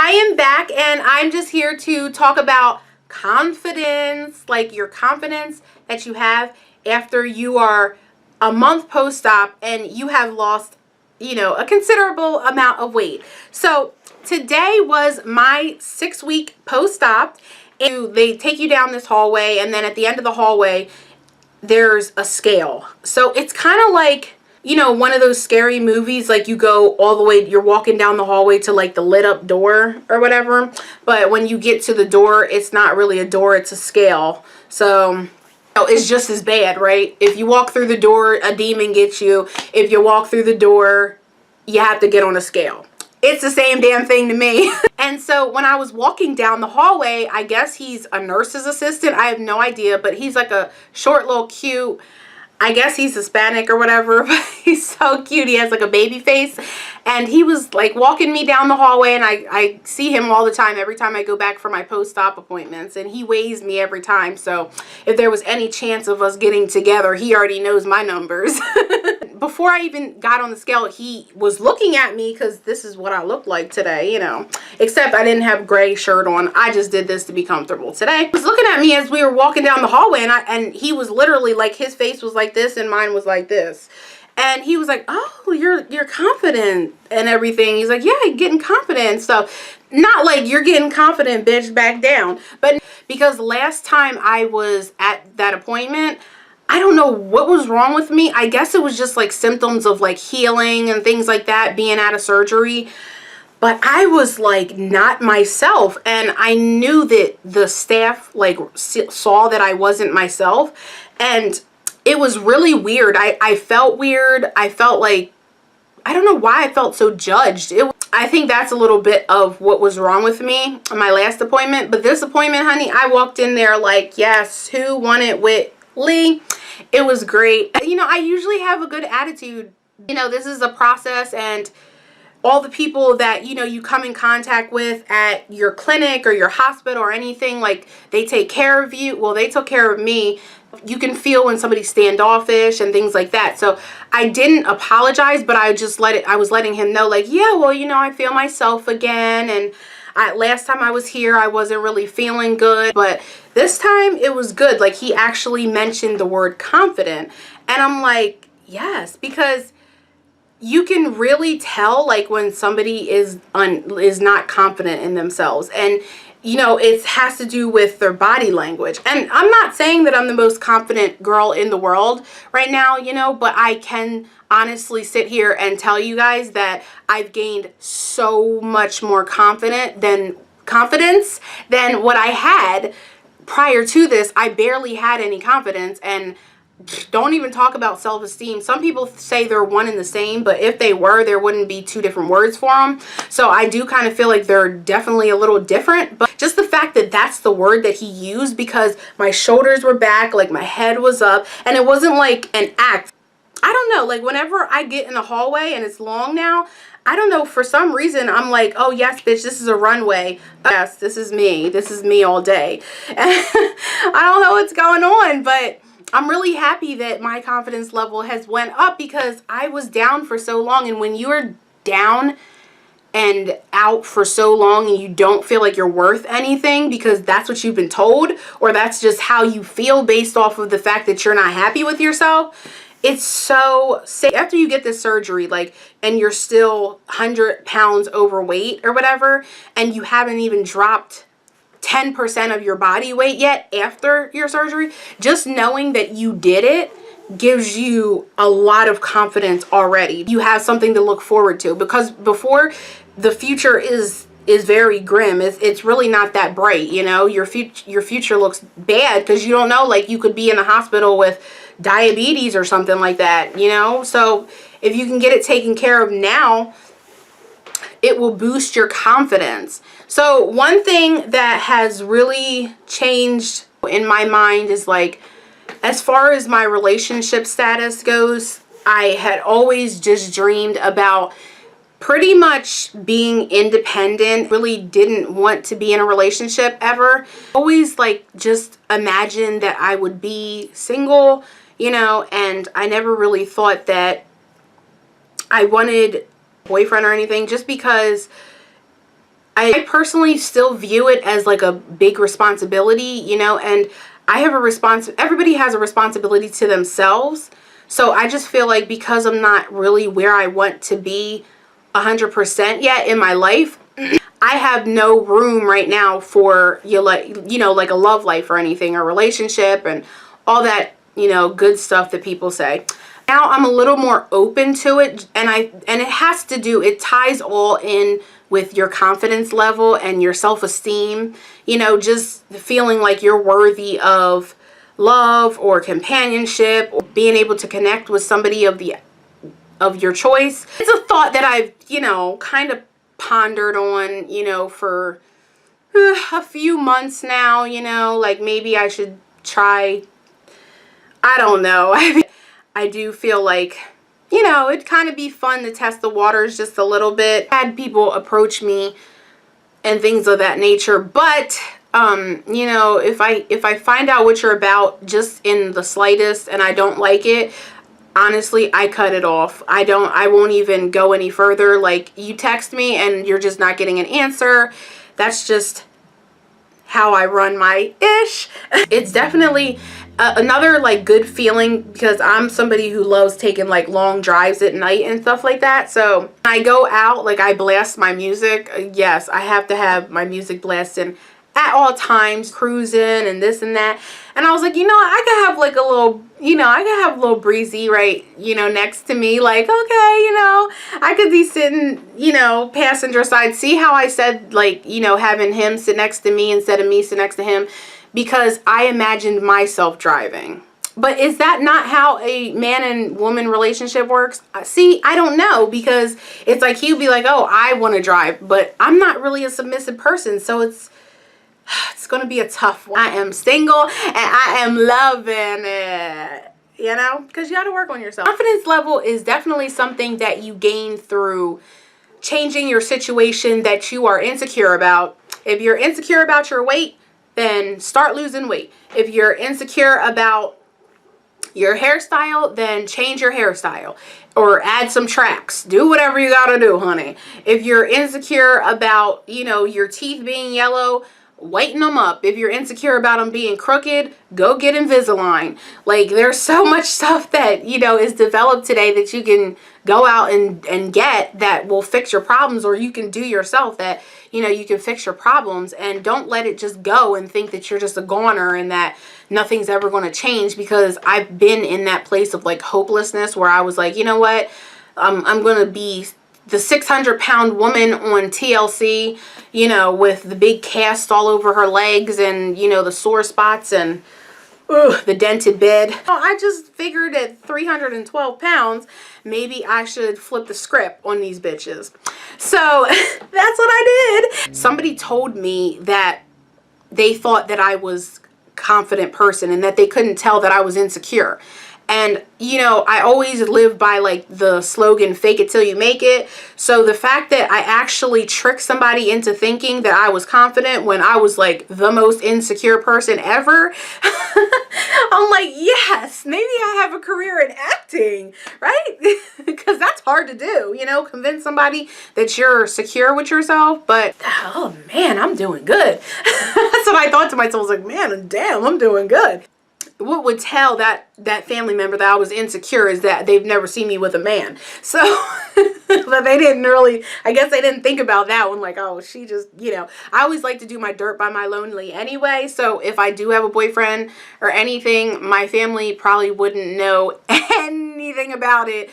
I am back, and I'm just here to talk about confidence, like your confidence that you have after you are a month post-op and you have lost, a considerable amount of weight. So today was my 6-week post-op, and they take you down this hallway, and then at the end of the hallway there's a scale. So it's kind of like, one of those scary movies, like you go all the way, you're walking down the hallway to like the lit up door or whatever, but when you get to the door, it's not really a door, it's a scale. So it's just as bad, right? If you walk through the door, a demon gets you. If you walk through the door, you have to get on a scale. It's the same damn thing to me. And so when I was walking down the hallway, I guess he's a nurse's assistant. I have no idea, but he's like a short, little, cute, I guess he's Hispanic or whatever, but he's so cute. He has like a baby face, and he was like walking me down the hallway, and I see him all the time, every time I go back for my post-op appointments, and he weighs me every time. So if there was any chance of us getting together, he already knows my numbers. Before I even got on the scale, he was looking at me because this is what I look like today, except I didn't have gray shirt on. I just did this to be comfortable today. He was looking at me as we were walking down the hallway, and he was literally like, his face was like this and mine was like this. And he was like, oh, you're confident and everything. He's like, yeah, getting confident. So not like you're getting confident, bitch, back down. But because last time I was at that appointment, I don't know what was wrong with me. I guess it was just like symptoms of like healing and things like that, being out of surgery. But I was like not myself, and I knew that the staff like saw that I wasn't myself, and it was really weird. I felt weird. I felt like, I don't know why I felt so judged. I think that's a little bit of what was wrong with me on my last appointment. But this appointment, honey, I walked in there like, yes, who won it with Lee? It was great. I usually have a good attitude. This is a process, and all the people that, you come in contact with at your clinic or your hospital or anything, like, they take care of you. Well, they took care of me. You can feel when somebody's standoffish and things like that. So I didn't apologize, but I was letting him know, like, yeah, well, I feel myself again. And last time I was here, I wasn't really feeling good, but this time it was good. Like, he actually mentioned the word confident, and I'm like, yes, because you can really tell like when somebody is not confident in themselves, and it has to do with their body language. And I'm not saying that I'm the most confident girl in the world right now, but I can honestly sit here and tell you guys that I've gained so much more confidence than what I had prior to this. I barely had any confidence, and don't even talk about self-esteem. Some people say they're one and the same, but if they were, there wouldn't be two different words for them. So I do kind of feel like they're definitely a little different. But just the fact that that's the word that he used, because my shoulders were back, like my head was up, and it wasn't like an act. I don't know, like whenever I get in the hallway and it's long now, I don't know, for some reason I'm like, oh yes, bitch, this is a runway. Yes, this is me all day. I don't know what's going on, but I'm really happy that my confidence level has went up, because I was down for so long. And when you're down and out for so long and you don't feel like you're worth anything because that's what you've been told, or that's just how you feel based off of the fact that you're not happy with yourself, it's so sick. After you get this surgery, like, and you're still 100 pounds overweight or whatever, and you haven't even dropped 10% of your body weight yet after your surgery, just knowing that you did it gives you a lot of confidence already. You have something to look forward to, because before, the future is very grim. It's really not that bright, your future looks bad because you don't know, like, you could be in the hospital with diabetes or something like that, so if you can get it taken care of now, it will boost your confidence. So one thing that has really changed in my mind is, like, as far as my relationship status goes, I had always just dreamed about pretty much being independent. Really didn't want to be in a relationship ever. Always like just imagined that I would be single, and I never really thought that I wanted a boyfriend or anything, just because I personally still view it as like a big responsibility, you know, and I have everybody has a responsibility to themselves. So I just feel like because I'm not really where I want to be 100% yet in my life, I have no room right now for like a love life or anything, or relationship and all that, good stuff that people say. Now I'm a little more open to it, and it ties all in with your confidence level and your self-esteem, just feeling like you're worthy of love or companionship, or being able to connect with somebody of your choice. It's a thought that I've, kind of pondered on, for a few months now, like maybe I should try, I don't know. I do feel like, it'd kind of be fun to test the waters just a little bit. I had people approach me and things of that nature, but if I find out what you're about just in the slightest and I don't like it, honestly, I cut it off. I won't even go any further. Like, you text me and you're just not getting an answer. That's just how I run my ish. It's definitely another like good feeling, because I'm somebody who loves taking like long drives at night and stuff like that. So when I go out, like, I blast my music. Yes, I have to have my music blasting at all times, cruising and this and that. And I was like, I could have like a little, I could have a little breezy right, next to me. Like, okay, I could be sitting, passenger side. See how I said, like, having him sit next to me instead of me sit next to him, because I imagined myself driving. But is that not how a man and woman relationship works? See, I don't know, because it's like he'll be like, oh, I want to drive, but I'm not really a submissive person, so it's going to be a tough one. I am single and I am loving it, because you got to work on yourself. Confidence level is definitely something that you gain through changing your situation that you are insecure about. If you're insecure about your weight, then start losing weight. If you're insecure about your hairstyle, then change your hairstyle or add some tracks. Do whatever you got to do, honey. If you're insecure about, your teeth being yellow, whiten them up. If you're insecure about them being crooked, go get Invisalign. Like, there's so much stuff that, is developed today that you can go out and get that will fix your problems, or you can do yourself that, you can fix your problems. And don't let it just go and think that you're just a goner and that nothing's ever going to change, because I've been in that place of like hopelessness where I was like, you know what, I'm going to be the 600-pound woman on TLC, with the big cast all over her legs and, the sore spots and the dented bed. I just figured at 312 pounds, maybe I should flip the script on these bitches. So that's what I did. Somebody told me that they thought that I was a confident person and that they couldn't tell that I was insecure. And, I always live by like the slogan, fake it till you make it. So the fact that I actually tricked somebody into thinking that I was confident when I was like the most insecure person ever, I'm like, yes, maybe I have a career in acting, right? Because that's hard to do, convince somebody that you're secure with yourself. But, oh man, I'm doing good. That's what I thought to myself. I was like, man, damn, I'm doing good. What would tell that family member that I was insecure is that they've never seen me with a man. So, but they didn't really, I guess they didn't think about that one. Like, oh, she just, I always like to do my dirt by my lonely anyway. So if I do have a boyfriend or anything, my family probably wouldn't know anything about it.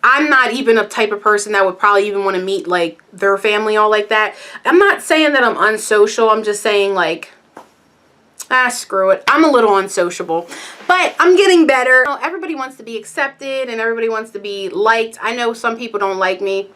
I'm not even a type of person that would probably even want to meet like their family all like that. I'm not saying that I'm unsocial. I'm just saying like, screw it. I'm a little unsociable, but I'm getting better. Everybody wants to be accepted and everybody wants to be liked. I know some people don't like me.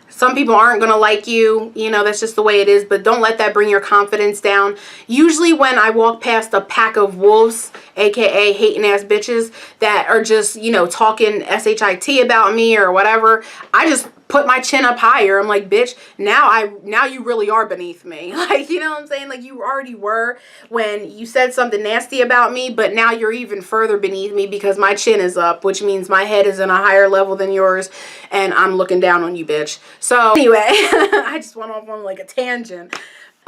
Some people aren't going to like you. That's just the way it is. But don't let that bring your confidence down. Usually when I walk past a pack of wolves, aka hating ass bitches that are just, talking shit about me or whatever, I just put my chin up higher. I'm like, bitch, now you really are beneath me. Like, you know what I'm saying? Like, you already were when you said something nasty about me, but now you're even further beneath me because my chin is up, which means my head is in a higher level than yours, and I'm looking down on you, bitch. So anyway, I just went off on like a tangent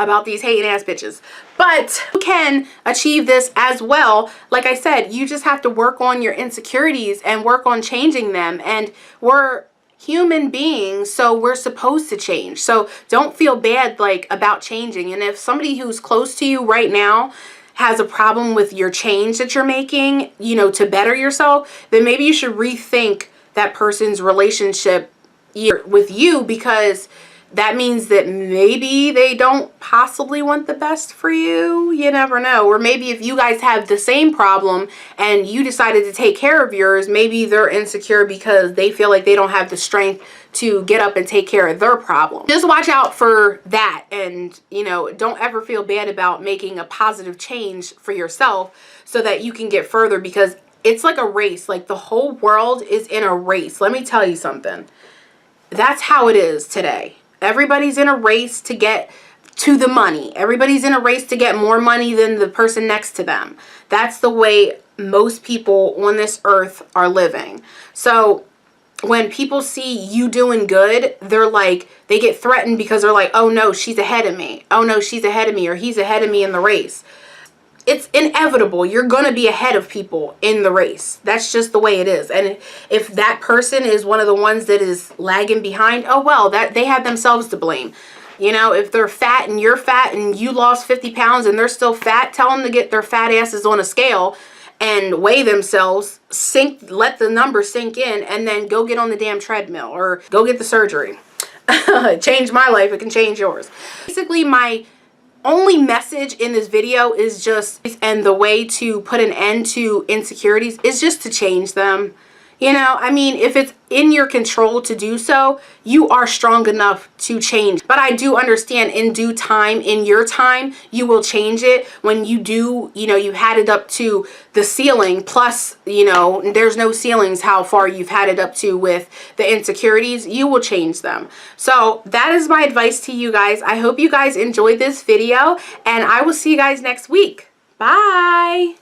about these hating ass bitches. But you can achieve this as well. Like I said, you just have to work on your insecurities and work on changing them. And we're human beings, so we're supposed to change. So don't feel bad like about changing. And if somebody who's close to you right now has a problem with your change that you're making, you know, to better yourself, then maybe you should rethink that person's relationship with you, because that means that maybe they don't possibly want the best for you. You never know. Or maybe if you guys have the same problem and you decided to take care of yours, maybe they're insecure because they feel like they don't have the strength to get up and take care of their problem. Just watch out for that, and, you know, don't ever feel bad about making a positive change for yourself so that you can get further, because it's like a race. Like, the whole world is in a race. Let me tell you something. That's how it is today. Everybody's in a race to get to the money. Everybody's in a race to get more money than the person next to them. That's the way most people on this earth are living. So when people see you doing good, they're like, they get threatened because they're like, oh no, she's ahead of me. Oh no, she's ahead of me, or he's ahead of me in the race. It's inevitable. You're going to be ahead of people in the race. That's just the way it is. And if that person is one of the ones that is lagging behind, oh well, that they have themselves to blame. You know, if they're fat and you're fat and you lost 50 pounds and they're still fat, tell them to get their fat asses on a scale and weigh themselves, let the number sink in, and then go get on the damn treadmill or go get the surgery. Change my life, it can change yours. Basically, my only message in this video is just, and the way to put an end to insecurities is just to change them. You know, I mean, if it's in your control to do so, you are strong enough to change. But I do understand in due time, in your time, you will change it. When you do, you know, you had it up to the ceiling, plus, you know, there's no ceilings how far you've had it up to with the insecurities, you will change them. So that is my advice to you guys. I hope you guys enjoyed this video, and I will see you guys next week. Bye.